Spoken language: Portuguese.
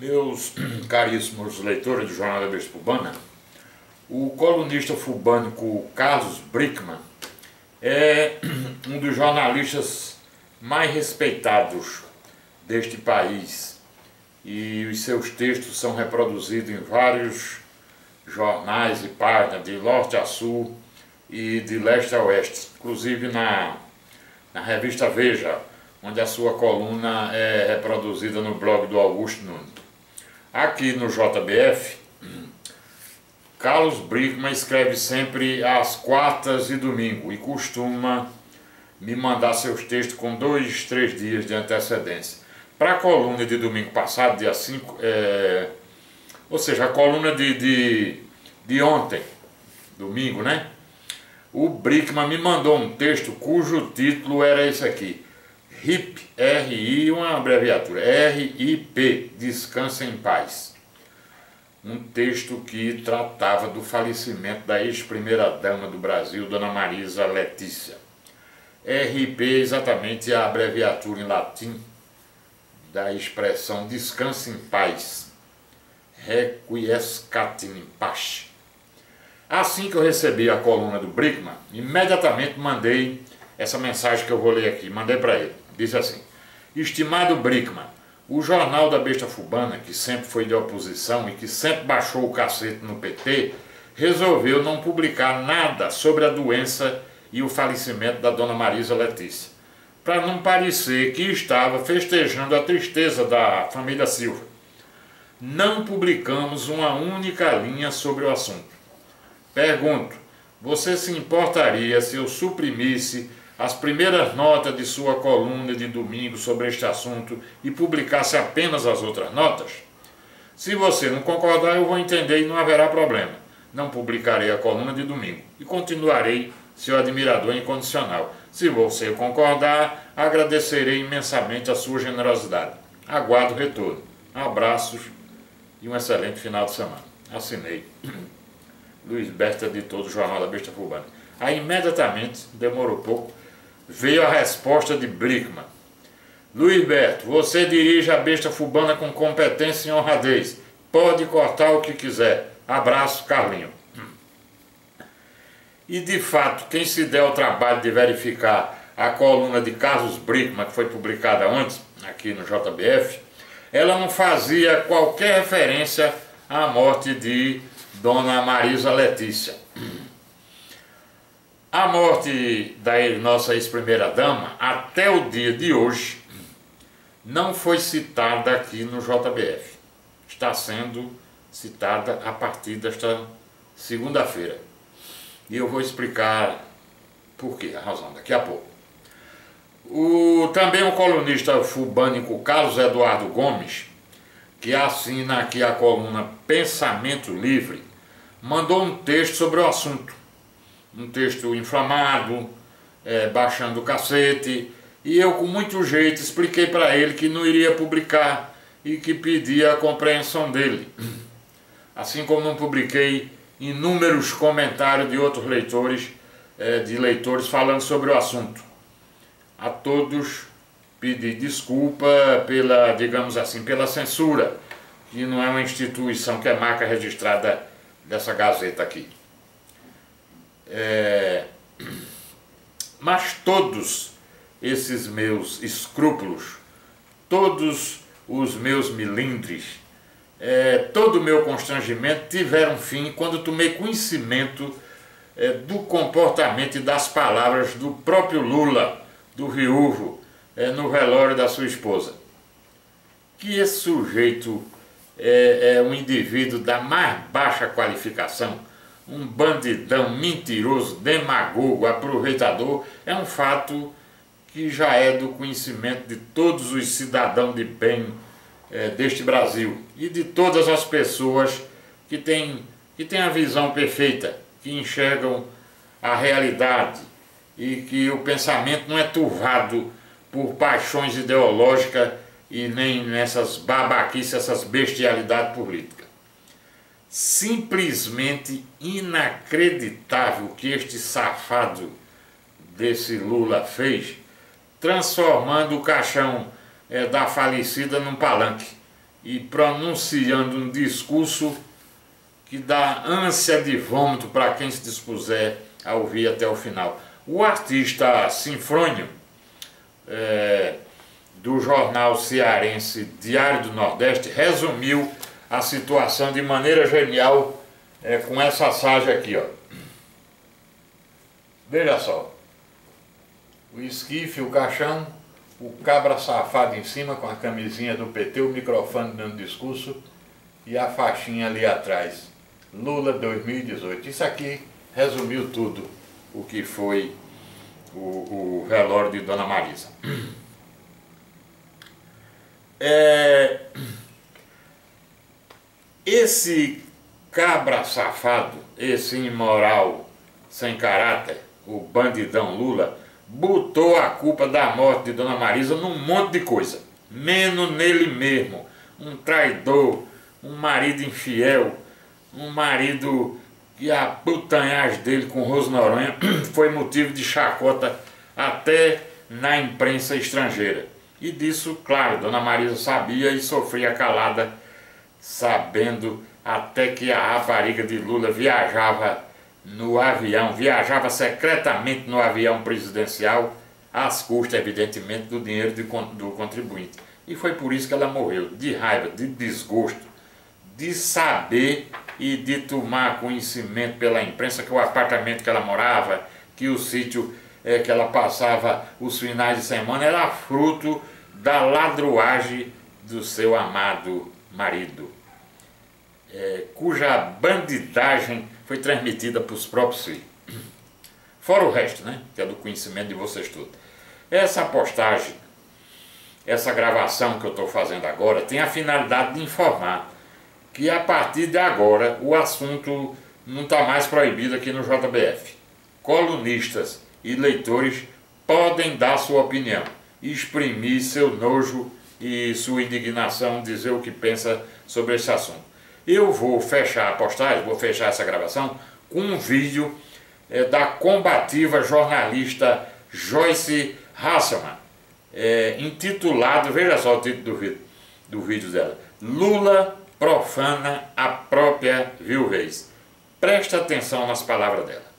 Meus caríssimos leitores do Jornal da Besta Fubana, o colunista fubânico Carlos Brickman é um dos jornalistas mais respeitados deste país e os seus textos são reproduzidos em vários jornais e páginas de norte a sul e de leste a oeste, inclusive na revista Veja, onde a sua coluna é reproduzida no blog do Augusto Nunes. Aqui no JBF, Carlos Brickman escreve sempre às quartas e domingo e costuma me mandar seus textos com 2, 3 dias de antecedência. Para a coluna de domingo passado, dia 5, ou seja, a coluna de ontem, domingo, né? O Brickman me mandou um texto cujo título era esse aqui: RIP, R-I, uma abreviatura, R-I-P, Descansa em Paz. Um texto que tratava do falecimento da ex-primeira-dama do Brasil, Dona Marisa Letícia. R-I-P é exatamente a abreviatura em latim da expressão Descansa em Paz, Requiescat in Pace. Assim que eu recebi a coluna do Brickman, imediatamente mandei essa mensagem que eu vou ler aqui, mandei para ele. Diz assim: estimado Brickman, o Jornal da Besta Fubana, que sempre foi de oposição e que sempre baixou o cacete no PT, resolveu não publicar nada sobre a doença e o falecimento da Dona Marisa Letícia, para não parecer que estava festejando a tristeza da família Silva. Não publicamos uma única linha sobre o assunto. Pergunto, você se importaria se eu suprimisse as primeiras notas de sua coluna de domingo sobre este assunto e publicasse apenas as outras notas? Se você não concordar, eu vou entender e não haverá problema. Não publicarei a coluna de domingo e continuarei seu admirador incondicional. Se você concordar, agradecerei imensamente a sua generosidade. Aguardo o retorno. Abraços e um excelente final de semana. Assinei. Luiz Berta, editor do Jornal da Besta Fubana. Aí imediatamente, demorou pouco, veio a resposta de Brickman. Luiz Berto, você dirige a Besta Fubana com competência e honradez. Pode cortar o que quiser. Abraço, Carlinho. E de fato, quem se der o trabalho de verificar a coluna de Carlos Brickman, que foi publicada ontem, aqui no JBF, ela não fazia qualquer referência à morte de Dona Marisa Letícia. A morte da nossa ex-primeira-dama, até o dia de hoje, não foi citada aqui no JBF. Está sendo citada a partir desta segunda-feira. E eu vou explicar por quê, a razão, daqui a pouco. Também o colunista fubânico Carlos Eduardo Gomes, que assina aqui a coluna Pensamento Livre, mandou um texto sobre o assunto. Um texto inflamado, baixando o cacete, e eu com muito jeito expliquei para ele que não iria publicar e que pedia a compreensão dele. Assim como não publiquei inúmeros comentários de outros leitores, falando sobre o assunto. A todos pedi desculpa pela, digamos assim, pela censura, que não é uma instituição que é marca registrada dessa Gazeta aqui. Mas todos esses meus escrúpulos, todos os meus milindres, todo o meu constrangimento tiveram fim quando tomei conhecimento do comportamento e das palavras do próprio Lula, do viúvo, no velório da sua esposa. Que esse sujeito é um indivíduo da mais baixa qualificação, um bandidão, mentiroso, demagogo, aproveitador, é um fato que já é do conhecimento de todos os cidadãos de bem deste Brasil e de todas as pessoas que têm a visão perfeita, que enxergam a realidade e que o pensamento não é turvado por paixões ideológicas e nem nessas babaquices, essas bestialidades políticas. Simplesmente inacreditável o que este safado desse Lula fez, transformando o caixão da falecida num palanque e pronunciando um discurso que dá ânsia de vômito para quem se dispuser a ouvir até o final. O artista Sinfrônio, do jornal cearense Diário do Nordeste, resumiu a situação de maneira genial com essa passagem aqui, ó. Veja só, o esquife, o caixão, o cabra safado em cima com a camisinha do PT, o microfone dando discurso e a faixinha ali atrás, Lula 2018. Isso aqui resumiu tudo o que foi o velório de Dona Marisa. Esse cabra safado, esse imoral sem caráter, o bandidão Lula, botou a culpa da morte de Dona Marisa num monte de coisa, menos nele mesmo. Um traidor, um marido infiel, um marido que a putanhagem dele com Rose Noronha foi motivo de chacota até na imprensa estrangeira. E disso, claro, Dona Marisa sabia e sofria calada, sabendo até que a rapariga de Lula viajava no avião, viajava secretamente no avião presidencial, às custas, evidentemente, do dinheiro do contribuinte. E foi por isso que ela morreu, de raiva, de desgosto, de saber e de tomar conhecimento pela imprensa que o apartamento que ela morava, que o sítio que ela passava os finais de semana era fruto da ladruagem do seu amado marido, cuja bandidagem foi transmitida para os próprios filhos. Fora o resto, né, que é do conhecimento de vocês todos. Essa postagem, essa gravação que eu estou fazendo agora, tem a finalidade de informar que a partir de agora o assunto não está mais proibido aqui no JBF. Colunistas e leitores podem dar sua opinião, exprimir seu nojo e sua indignação, dizer o que pensa sobre esse assunto. Eu vou fechar a postagem, vou fechar essa gravação com um vídeo da combativa jornalista Joyce Hasselman, intitulado, veja só o título do vídeo dela, Lula profana a própria viuvez. Presta atenção nas palavras dela.